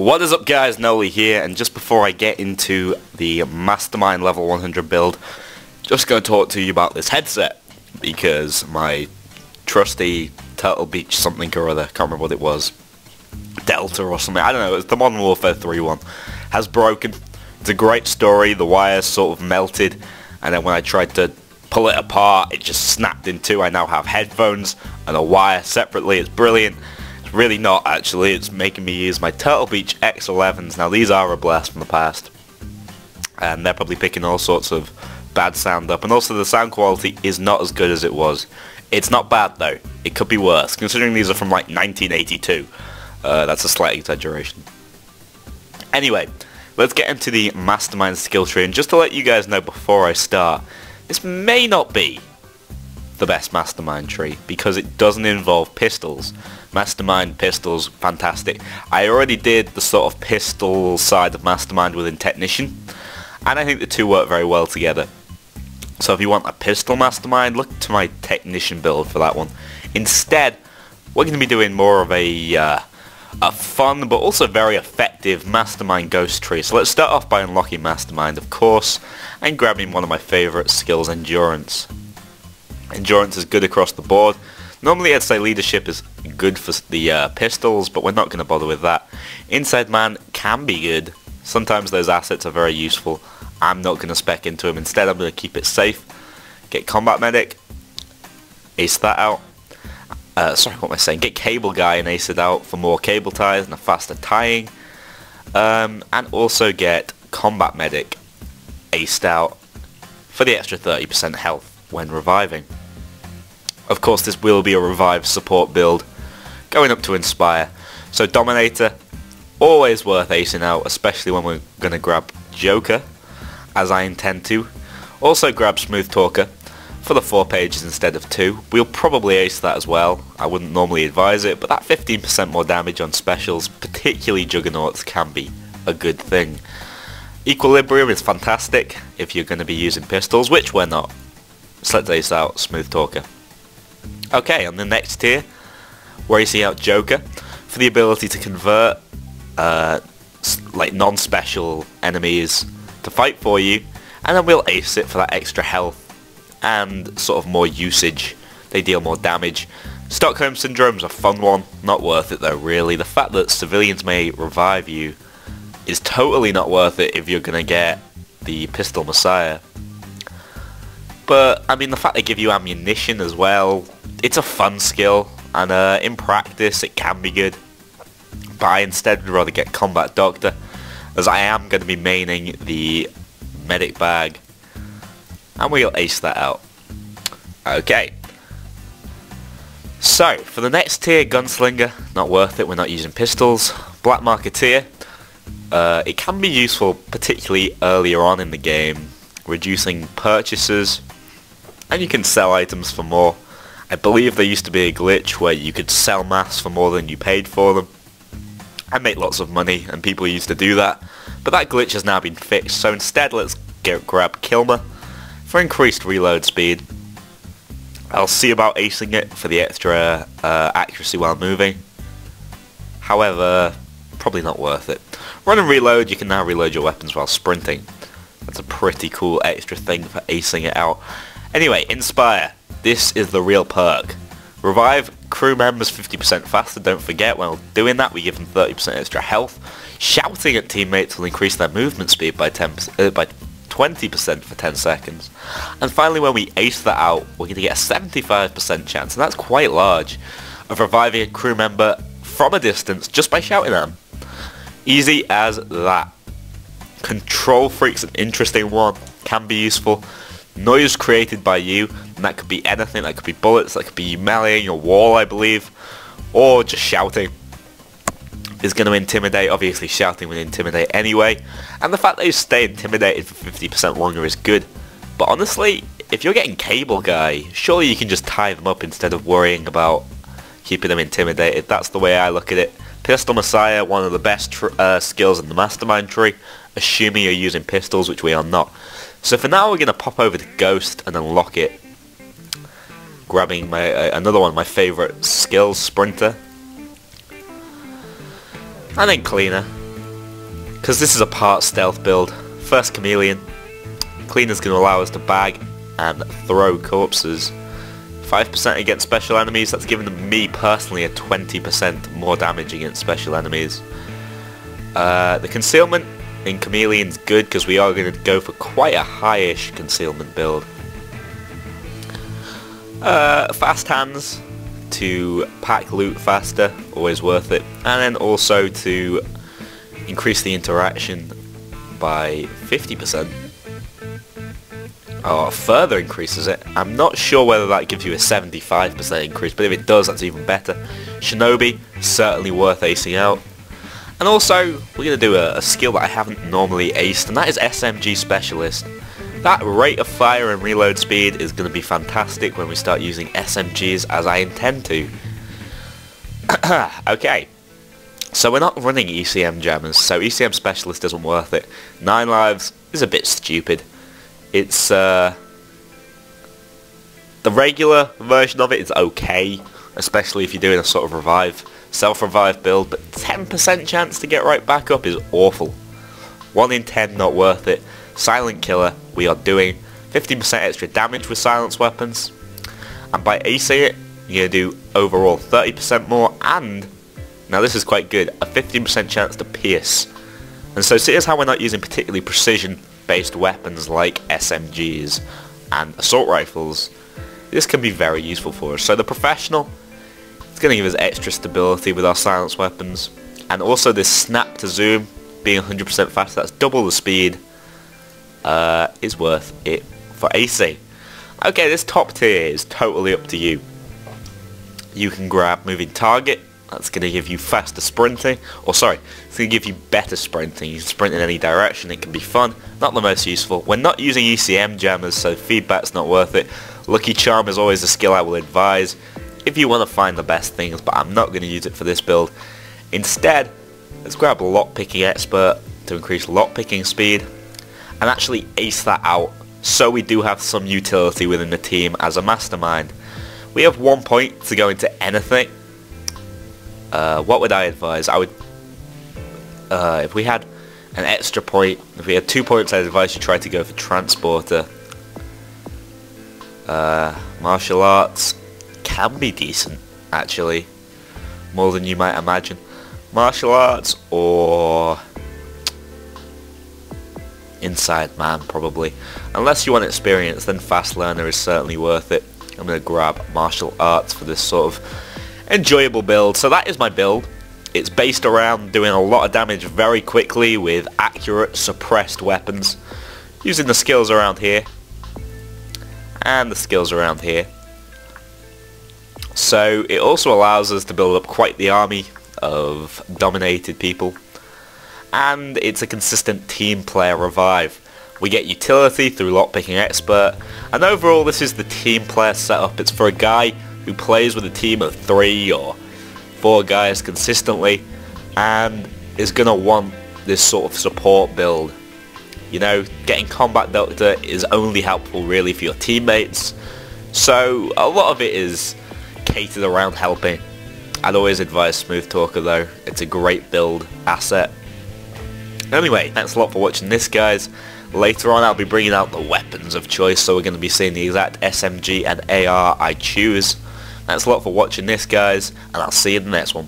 What is up guys, Noli here, and just before I get into the Mastermind level 100 build, just going to talk to you about this headset, because my trusty Turtle Beach something or other, can't remember what it was, Delta or something, I don't know, it's the Modern Warfare 3 one, has broken. It's a great story, the wires sort of melted, and then when I tried to pull it apart, it just snapped in two. I now have headphones and a wire separately, it's brilliant. Really not, actually. It's making me use my Turtle Beach X11s. Now, these are a blast from the past, and they're probably picking all sorts of bad sound up, and also the sound quality is not as good as it was. It's not bad, though. It could be worse, considering these are from, like, 1982. That's a slight exaggeration. Anyway, let's get into the Mastermind skill tree, and just to let you guys know before I start, this may not be the best Mastermind tree, because it doesn't involve pistols. Mastermind, pistols, fantastic. I already did the sort of pistol side of Mastermind within Technician, and I think the two work very well together. So if you want a pistol Mastermind, look to my Technician build for that one. Instead, we're going to be doing more of a fun but also very effective Mastermind ghost tree. So let's start off by unlocking Mastermind, of course, and grabbing one of my favourite skills, Endurance. Endurance is good across the board. Normally I'd say leadership is good for the pistols, but we're not going to bother with that. Inside man can be good. Sometimes those assets are very useful. I'm not going to spec into them. Instead I'm going to keep it safe. Get combat medic. Ace that out. Sorry, what am I saying? Get cable guy and ace it out for more cable ties and a faster tying. And also get combat medic aced out for the extra 30% health when reviving. Of course, this will be a revive support build, going up to Inspire. So Dominator, always worth acing out, especially when we're going to grab Joker, as I intend to. Also grab Smooth Talker for the 4 pages instead of 2. We'll probably ace that as well. I wouldn't normally advise it, but that 15% more damage on specials, particularly Juggernauts, can be a good thing. Equilibrium is fantastic if you're going to be using pistols, which we're not. So let's ace out Smooth Talker. Okay, on the next tier, we're acing out Joker for the ability to convert like non-special enemies to fight for you, and then we'll ace it for that extra health and sort of more usage. They deal more damage. Stockholm Syndrome's a fun one, not worth it though really. The fact that civilians may revive you is totally not worth it if you're gonna get the Pistol Messiah. But I mean, the fact they give you ammunition as well, it's a fun skill, and in practice it can be good. But I instead would rather get Combat Doctor, as I am going to be maining the medic bag, and we'll ace that out. Okay. So, for the next tier, Gunslinger, not worth it, we're not using pistols. Black Marketeer, it can be useful particularly earlier on in the game, reducing purchases, and you can sell items for more. I believe there used to be a glitch where you could sell masks for more than you paid for them and make lots of money, and people used to do that. But that glitch has now been fixed, so instead let's grab Kilmer for increased reload speed. I'll see about acing it for the extra accuracy while moving. However, probably not worth it. Run and reload, you can now reload your weapons while sprinting. That's a pretty cool extra thing for acing it out. Anyway, Inspire. This is the real perk. Revive crew members 50% faster, don't forget. While doing that, we give them 30% extra health. Shouting at teammates will increase their movement speed by 20% for 10 seconds. And finally, when we ace that out, we're going to get a 75% chance, and that's quite large, of reviving a crew member from a distance just by shouting at them. Easy as that. Control Freak's an interesting one, can be useful. Noise created by you, and that could be anything, that could be bullets, that could be you meleeing your wall, I believe, or just shouting is going to intimidate. Obviously shouting would intimidate anyway, and the fact that you stay intimidated for 50% longer is good. But honestly, if you're getting cable guy, surely you can just tie them up instead of worrying about keeping them intimidated. That's the way I look at it. Pistol Messiah, one of the best skills in the Mastermind tree, assuming you're using pistols, which we are not. So for now we're going to pop over to Ghost and unlock it, grabbing my another one of my favourite skills, Sprinter. And then Cleaner. because this is a part stealth build. First chameleon. Cleaner's going to allow us to bag and throw corpses. 5% against special enemies, that's given me personally a 20% more damage against special enemies. The concealment in chameleon's good because we are going to go for quite a high-ish concealment build. Fast hands to pack loot faster, always worth it, and then also to increase the interaction by 50%. Or further increases it. I'm not sure whether that gives you a 75% increase, but if it does, that's even better. Shinobi, certainly worth acing out. And also, we're going to do a skill that I haven't normally aced, and that is SMG Specialist. That rate of fire and reload speed is going to be fantastic when we start using SMGs, as I intend to. Okay, so we're not running ECM jammers, so ECM Specialist isn't worth it. 9 lives is a bit stupid. It's, the regular version of it is okay, especially if you're doing a sort of revive, self-revive build, but 10% chance to get right back up is awful. 1 in 10 not worth it. Silent Killer, we are doing 15% extra damage with silence weapons, and by acing it, you're going to do overall 30% more, and, now this is quite good, a 15% chance to pierce. And so here's how we're not using particularly precision-based weapons like SMGs and assault rifles. This can be very useful for us. So the professional, it's going to give us extra stability with our silence weapons, and also this snap to zoom being 100% faster, that's double the speed, is worth it for AC. Okay, this top tier is totally up to you. You can grab moving target, that's going to give you faster sprinting, or sorry, it's going to give you better sprinting. You can sprint in any direction, it can be fun, not the most useful. We're not using ECM jammers, so feedback's not worth it. Lucky Charm is always a skill I will advise if you want to find the best things, but I'm not going to use it for this build. Instead, let's grab Lockpicking Expert to increase lockpicking speed, and actually ace that out, so we do have some utility within the team as a mastermind. We have 1 point to go into anything. What would I advise? I would, if we had an extra point, if we had 2 points, I'd advise you try to go for Transporter. Martial arts can be decent, actually, more than you might imagine. Martial arts or Inside Man, probably. Unless you want experience, then Fast Learner is certainly worth it. I'm going to grab martial arts for this sort of enjoyable build. So that is my build. It's based around doing a lot of damage very quickly with accurate suppressed weapons, using the skills around here and the skills around here. So it also allows us to build up quite the army of dominated people, and it's a consistent team player revive. We get utility through Lockpicking Expert, and overall this is the team player setup. It's for a guy who plays with a team of 3 or 4 guys consistently and is going to want this sort of support build. You know, getting Combat Doctor is only helpful really for your teammates, so a lot of it is catered around helping. I'd always advise Smooth Talker though, it's a great build asset. Anyway, thanks a lot for watching this, guys. Later on I'll be bringing out the weapons of choice, so we're going to be seeing the exact SMG and AR I choose. Thanks a lot for watching this, guys, and I'll see you in the next one.